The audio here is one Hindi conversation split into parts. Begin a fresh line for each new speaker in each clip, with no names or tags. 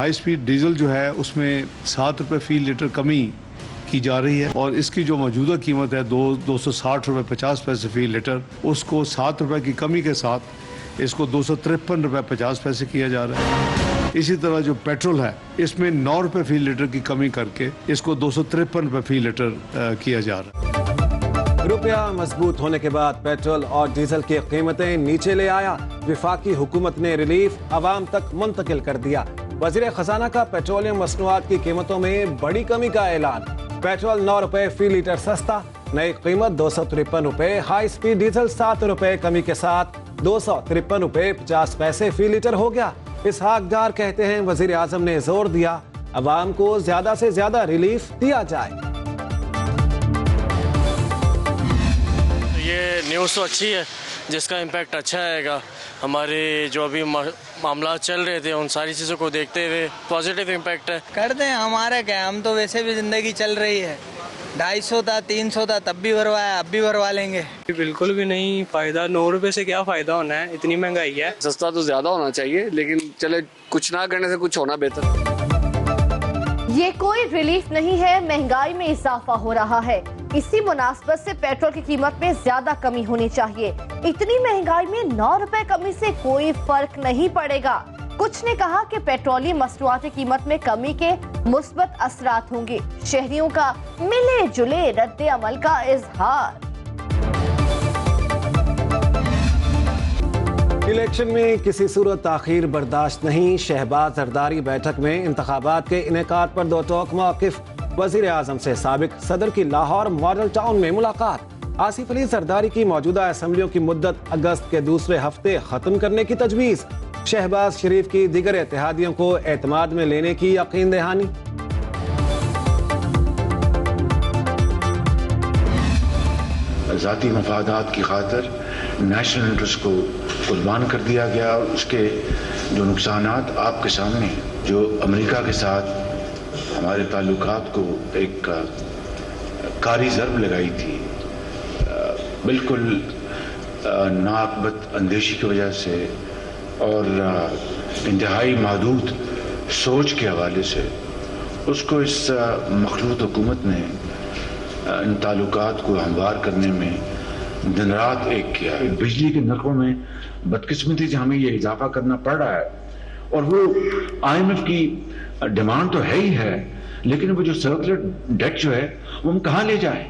हाई स्पीड डीजल जो है उसमें 7 रुपये फी लीटर कमी की जा रही है और इसकी जो मौजूदा कीमत है 260 रुपये 50 पैसे फी लीटर, उसको 7 रुपये की कमी के साथ इसको 253 रुपये 50 पैसे किया जा रहा है। इसी तरह जो पेट्रोल है इसमें 9 रुपये फी लीटर की कमी करके इसको 253 रुपये फी लीटर किया जा रहा है।
रुपया मजबूत होने के बाद पेट्रोल और डीजल की कीमतें नीचे ले आया। विफाकी हुकूमत ने रिलीफ आवाम तक मुंतकिल कर दिया। वजीर खजाना का पेट्रोलियम मसनूआत की कीमतों में बड़ी कमी का ऐलान। पेट्रोल 9 रुपए फी लीटर सस्ता, नई कीमत 253 रुपए। हाई स्पीड डीजल 7 रुपए कमी के साथ 253 रुपए 50 पैसे फी लीटर हो गया। इसहाक डार कहते हैं वजीर आजम ने जोर दिया अवाम को ज्यादा से ज्यादा रिलीफ दिया जाए।
ये न्यूज़ तो अच्छी है, जिसका इम्पैक्ट अच्छा आएगा। हमारे जो अभी मामला चल रहे थे उन सारी चीज़ों को देखते हुए पॉजिटिव इम्पैक्ट है।
कर दें, हमारा क्या, हम तो वैसे भी ज़िंदगी चल रही है। 250 था 300 था तब भी भरवाया, अब भी भरवा लेंगे।
बिल्कुल भी नहीं फ़ायदा। 9 रुपए से क्या फ़ायदा होना है, इतनी महंगाई है।
सस्ता तो ज़्यादा होना चाहिए, लेकिन चले कुछ ना करने से कुछ होना बेहतर।
ये कोई रिलीफ नहीं है, महंगाई में इजाफा हो रहा है। इसी मुनासबत से पेट्रोल की कीमत में ज्यादा कमी होनी चाहिए। इतनी महंगाई में 9 रुपए कमी से कोई फर्क नहीं पड़ेगा। कुछ ने कहा कि पेट्रोलियम मसनूआत की कीमत में कमी के मुस्बत असरात होंगे। शहरियों का मिले जुले रद्द अमल का इजहार।
इलेक्शन में किसी सूरत ताखीर बर्दाश्त नहीं। शहबाज जरदारी बैठक में इंतखाबात के इनेकाद पर दो टोक मौकिफ। वजीर आजम से साबिक सदर की लाहौर मॉडल टाउन में मुलाकात। आसिफ अली जरदारी की मौजूदा असम्बलियों की मुद्दत अगस्त के दूसरे हफ्ते खत्म करने की तजवीज। शहबाज शरीफ की दीगर इत्तेहादियों को एतमाद में लेने की यकीन दहानी।
ज़ाती मफादात की खातिर नेशनल इंटरेस्ट को कुर्बान कर दिया गया और उसके जो नुकसानात आपके सामने, जो अमेरिका के साथ हमारे ताल्लुकात को एक कारी ज़रब लगाई थी, बिल्कुल नाकबत अंदेशी की वजह से और इंतहाई महदूद सोच के हवाले से, उसको इस मखलूत हुकूमत ने इन ताल्लुकात को हमवार करने में दिन रात एक किया। बिजली के नरखों में बदकिस्मती से हमें ये इजाफा करना पड़ रहा है और वो IMF की डिमांड तो है ही है, लेकिन वो जो सर्कुलर डेट जो है वो हम कहाँ ले जाएं?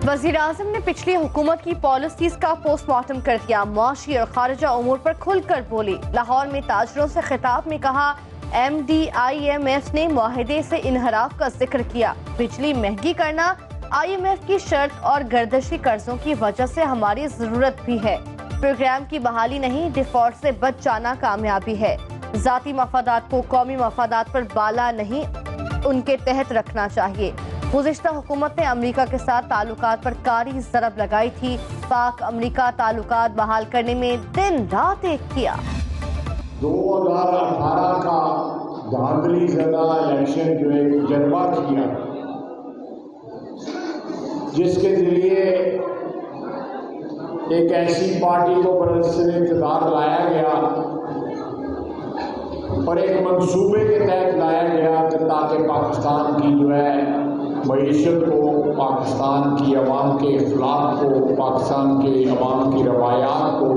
वजीर आजम ने पिछली हुकूमत की पॉलिसीज का पोस्टमार्टम कर दिया। मुआशी और खारजा उमूर पर खुलकर बोली। लाहौर में ताजरों से खिताब में कहा MDIMF ने मुआहिदे से इनहराफ का जिक्र किया। बिजली महंगी करना IMF की शर्त और गर्दशी कर्जों की वजह से हमारी जरूरत भी है। प्रोग्राम की बहाली नहीं, डिफॉल्ट से बच जाना कामयाबी है। जाती मफादात को कौमी मफादात पर बाला नहीं, उनके तहत रखना चाहिए। गुज़िश्ता हुकूमत ने अमेरिका के साथ ताल्लुकात पर कारी ज़रब लगाई थी। पाक अमेरिका ताल्लुकात बहाल करने में दिन रात एक किया।
2018 का धांधली ज़दा इलेक्शन जो एक जज्बा किया, जिसके जरिए एक ऐसी पार्टी को बरसरे इक़्तिदार लाया गया और एक मंसूबे के तहत लाया गया कि ताकि पाकिस्तान की जो है मईशत को, पाकिस्तान की अवाम के अखलाक को, पाकिस्तान के अवाम की रवायात को,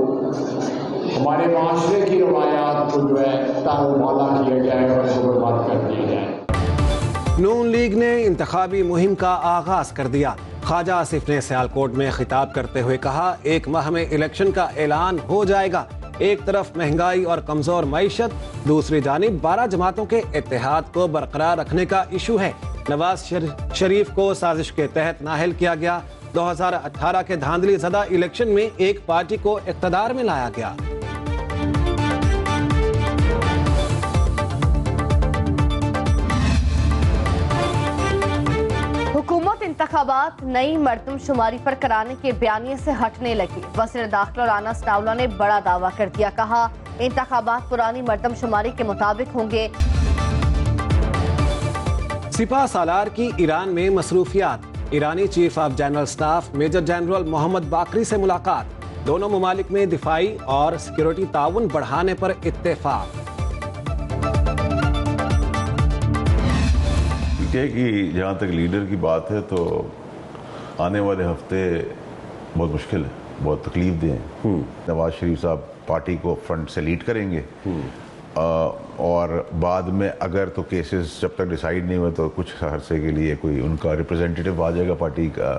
हमारे माशरे की रवायात को जो है तारोमाला किया जाए और इसको बर्बाद कर दिया जाए।
नून लीग ने इंतखाबी मुहिम का आगाज कर दिया। ख्वाजा आसिफ ने सियालकोट में खिताब करते हुए कहा, 1 माह में इलेक्शन का ऐलान हो जाएगा। एक तरफ महंगाई और कमजोर मईशत, दूसरी जानिब 12 जमातों के इत्तेहाद को बरकरार रखने का इशू है। नवाज शरीफ को साजिश के तहत नाअहल किया गया। 2018 के धांधली ज़दा इलेक्शन में एक पार्टी को इक़्तिदार में लाया गया।
हुकूमत इंतखाबात नई मरदमशुमारी पर कराने के बयानिए से हटने लगी। वज़ीर दाखिला राना सनाउल्लाह ने बड़ा दावा कर दिया। कहा, इंतखाबात पुरानी मरदमशुमारी के मुताबिक होंगे।
सिपा सालार की ईरान में मसरूफियात। ईरानी chief of general staff major general Mohammad Bagheri से मुलाकात। दोनों ममालिक में दिफाई और सिक्योरिटी ताउन बढ़ाने पर इत्तेफाक।
है कि जहाँ तक लीडर की बात है तो आने वाले हफ्ते बहुत मुश्किल है, बहुत तकलीफ दे हैं। नवाज शरीफ साहब पार्टी को फ्रंट से लीड करेंगे और बाद में अगर तो केसेस जब तक डिसाइड नहीं हुए तो कुछ अरसे के लिए कोई उनका रिप्रेजेंटेटिव आ जाएगा पार्टी का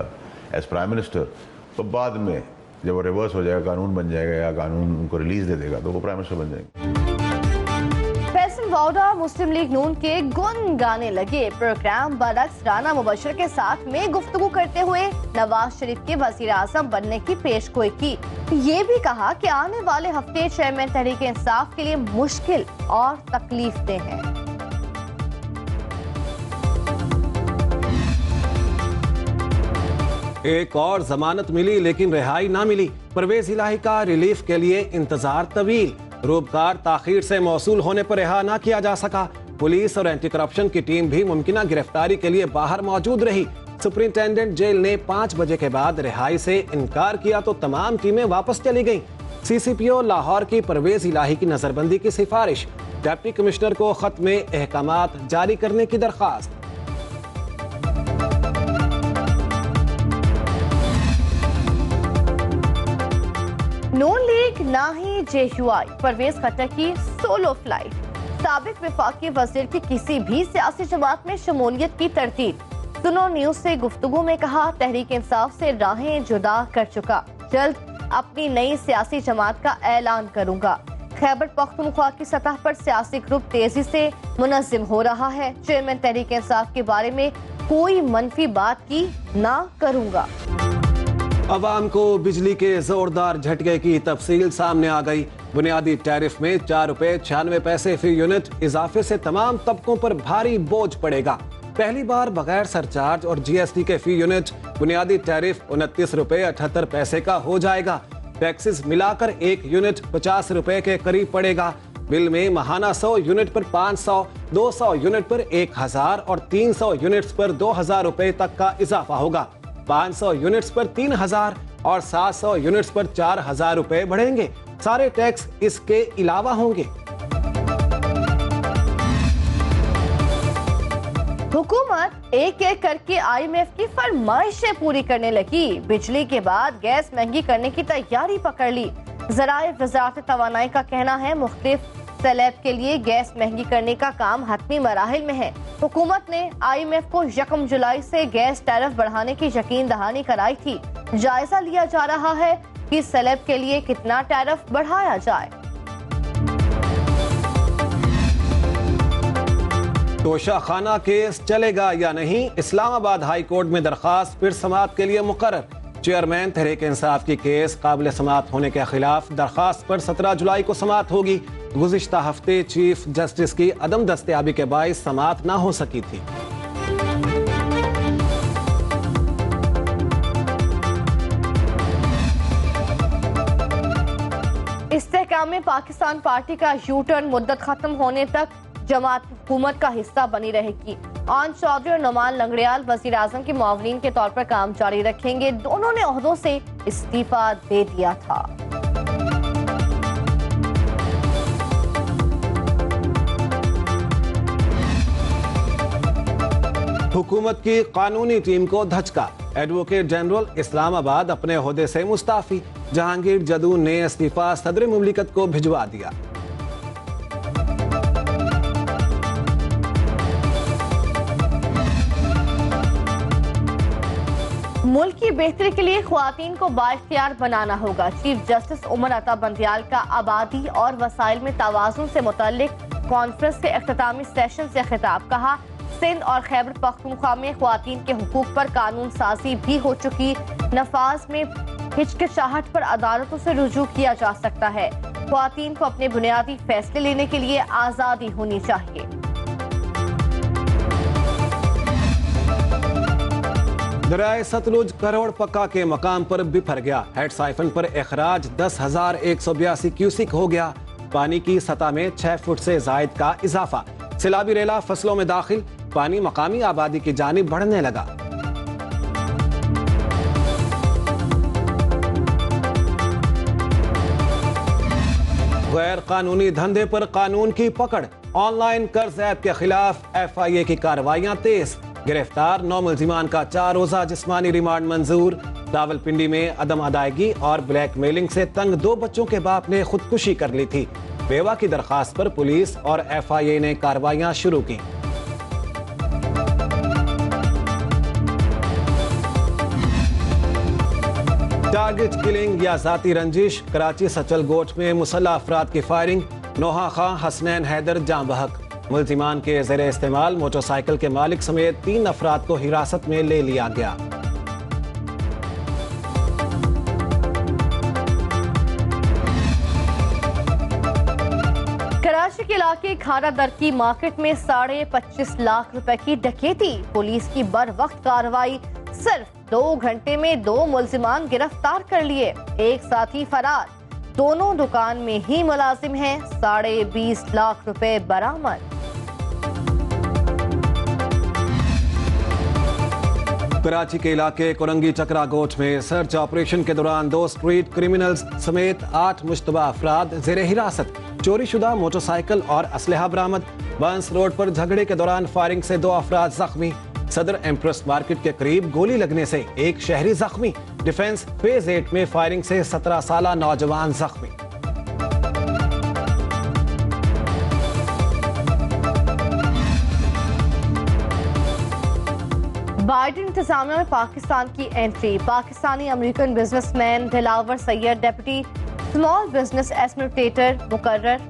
एज प्राइम मिनिस्टर, तो बाद में जब वो रिवर्स हो जाएगा, कानून बन जाएगा या कानून उनको रिलीज दे देगा तो वो प्राइम मिनिस्टर बन जाएंगे।
फैसल वाउडा मुस्लिम लीग नून के गुन गाने लगे। प्रोग्राम बरक्स राना मुबशर के साथ में गुफ्तगू करते हुए नवाज शरीफ के वजीर आजम बनने की पेशगोई की। ये भी कहा कि आने वाले हफ्ते चेयरमैन तहरीक इंसाफ के लिए मुश्किल और तकलीफदेह हैं।
एक और जमानत मिली लेकिन रिहाई ना मिली। परवेज इलाही का रिलीफ के लिए इंतजार तवील। रोबकार ताखीर से मौसूल होने पर रिहा ना किया जा सका। पुलिस और एंटी करप्शन की टीम भी मुमकिना गिरफ्तारी के लिए बाहर मौजूद रही। सुप्रिंटेंडेंट जेल ने 5 बजे के बाद रिहाई से इनकार किया तो तमाम टीमें वापस चली गईं। CCPO लाहौर की परवेज इलाही की नजरबंदी की सिफारिश। डिप्टी कमिश्नर को खत में अहकामात जारी करने की दरख्वास्त।
नून लीग ना ही JUI, परवेज खट्टर की सोलो फ्लाइट। साबिक वफाकी वजीर की किसी भी सियासी जमात में शमूलियत की तरतीब। सुनो न्यूज से गुफ्तगू में कहा, तहरीक इंसाफ से राहें जुदा कर चुका, जल्द अपनी नई सियासी जमात का ऐलान करूंगा। खैबर पख्तूनख्वा की सतह पर सियासी ग्रुप तेजी से मुनज़्ज़म हो रहा है। चेयरमैन तहरीक इंसाफ के बारे में कोई मनफी बात की ना करूंगा।
अवाम को बिजली के जोरदार झटके की तफसील सामने आ गई। बुनियादी टैरिफ में 4 रुपए 96 पैसे फी यूनिट इजाफे से तमाम तबकों पर भारी बोझ पड़ेगा। पहली बार बगैर सरचार्ज और GST के फी यूनिट बुनियादी टैरिफ 29 रुपए 78 पैसे का हो जाएगा। टैक्सेस मिलाकर एक यूनिट 50 रुपए के करीब पड़ेगा। बिल में माहाना 100 यूनिट पर 500, 200 यूनिट पर 1000 और 300 यूनिट्स पर 2000 रुपए तक का इजाफा होगा। 500 यूनिट्स पर 3000 और 700 यूनिट्स पर 4000 रुपए बढ़ेंगे। सारे टैक्स इसके अलावा होंगे।
हुकूमत एक एक करके IMF की फरमाइशें पूरी करने लगी। बिजली के बाद गैस महंगी करने की तैयारी पकड़ ली। ज़राए वज़ारत तवानाई का कहना है मुख्तलिफ सैलाब के लिए गैस महंगी करने का काम हतमी मराहिल में है। हुकूमत ने IMF को 1 जुलाई से गैस टैरिफ बढ़ाने की यकीन दहानी कराई थी। जायजा लिया जा रहा है कि सैलाब के लिए कितना टैरिफ बढ़ाया जाए।
तोशा खाना केस चलेगा या नहीं, इस्लामाबाद हाई कोर्ट में दरखास्त फिर समाअत के लिए मुकर्रर। चेयरमैन तहरीक इंसाफ की केस काबिल समाअत होने के खिलाफ दरखास्त पर 17 जुलाई को समाअत होगी। गुज़िश्ता हफ्ते चीफ जस्टिस की अदम दस्तयाबी के बाइस समाअत ना हो सकी थी।
इस्तेहकाम पाकिस्तान पार्टी का U-टर्न मुद्दत खत्म होने तक जमात हुकूमत का हिस्सा बनी रहेगी। आन चौधरी और नुमान लंगड़ियाल वजीर आजम के मुआवनीन के तौर पर काम जारी रखेंगे। दोनों ने ओहदों से इस्तीफा दे दिया था।
हुकूमत की कानूनी टीम को धचका। एडवोकेट जनरल इस्लामाबाद अपने ओहदे से मुस्ताफी। जहांगीर जदून ने इस्तीफा सदर मुमलिकत को भिजवा दिया।
मुल्क की बेहतरी के लिए ख्वातीन को बाइख्तियार बनाना होगा। चीफ जस्टिस उमर अता बंदियाल का आबादी और वसाइल में तवाज़ुन से मुतल्लिक कॉन्फ्रेंस के इख्तितामी सेशन से खिताब। कहा, सिंध और खैबर पख्तूनख्वा में ख्वातीन के हुकूक पर कानून साजी भी हो चुकी। नफाज में हिचकिचाहट पर अदालतों से रुजू किया जा सकता है। ख्वातीन को अपने बुनियादी फैसले लेने के लिए आज़ादी होनी चाहिए।
दरियाए सतलुज करोड़ पक्का के मकाम पर बिफर गया। हेड साइफन पर अखराज 10,182 क्यूसिक हो गया। पानी की सतह में 6 फुट से जायद का इजाफा। सैलाबी रेला फसलों में दाखिल। पानी मकामी आबादी की जानिब बढ़ने लगा। गैर कानूनी धंधे पर कानून की पकड़। ऑनलाइन कर्ज ऐप के खिलाफ FIA की कार्रवाइयां तेज, गिरफ्तार 9 मुल्जिमान का 4 रोजा जिस्मानी रिमांड मंजूर। रावलपिंडी में अदम अदायगी और ब्लैकमेलिंग से तंग 2 बच्चों के बाप ने खुदकुशी कर ली थी। बेवा की दरखास्त पर पुलिस और FIA ने कार्रवाइयां शुरू की। टारगेट किलिंग या जाती रंजिश, कराची सचल गोट में मुसल्लह अफराद की फायरिंग, नोहा खां हसनैन हैदर जाँ बहक। मुल्जिमान के ज़ेरे इस्तेमाल मोटरसाइकिल के मालिक समेत 3 अफराद को हिरासत में ले लिया गया।
कराची के इलाके खाना दर की मार्केट में 25.5 लाख रुपए की डकैती, पुलिस की बर वक्त कार्रवाई, सिर्फ 2 घंटे में 2 मुल्जिमान गिरफ्तार कर लिए, एक साथी फरार, दोनों दुकान में ही मुलाजिम हैं, 20.5 लाख रुपए बरामद।
कराची के इलाके कोरंगी चकरा गोट में सर्च ऑपरेशन के दौरान 2 स्ट्रीट क्रिमिनल्स समेत 8 मुश्तबा अफराद ज़ेरे हिरासत, चोरीशुदा मोटरसाइकिल और असलहा बरामद। बंस रोड पर झगड़े के दौरान फायरिंग से 2 अफराद जख्मी। सदर एम्प्रेस मार्केट के करीब गोली लगने से 1 शहरी जख्मी। डिफेंस फेज 8 में फायरिंग से 17 साला नौजवान जख्मी।
बाइडेन इंतजामिया में पाकिस्तान की entry, Pakistani American businessman Dilawar Syed deputy small business administrator मुकर्रर।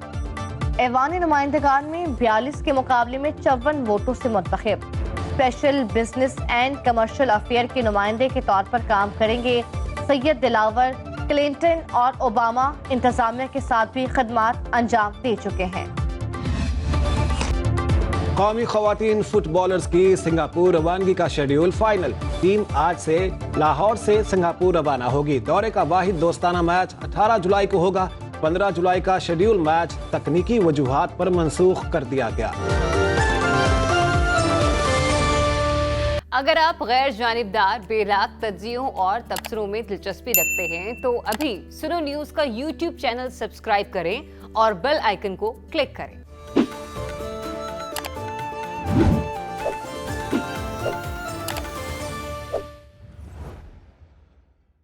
ऐवान नुमाइंदगान में 42 के मुकाबले में 54 वोटों से मुंतखब। Special business and commercial affair के नुमाइंदे के तौर पर काम करेंगे सैयद दिलावर। क्लिंटन और ओबामा इंतजामिया के साथ भी खदमात अंजाम दे चुके हैं।
कौमी खवातीन फुटबॉलर्स की सिंगापुर रवानगी का शेड्यूल फाइनल, टीम आज से लाहौर से सिंगापुर रवाना होगी। दौरे का वाहिद दोस्ताना मैच 18 जुलाई को होगा। 15 जुलाई का शेड्यूल मैच तकनीकी वजूहात पर मंसूख कर दिया गया।
अगर आप गैर जानिबदार, बेलाग तज्जियों और तबसरों में दिलचस्पी रखते हैं तो अभी सुनो न्यूज़ का YouTube चैनल सब्सक्राइब करें और बेल आइकन को क्लिक करें।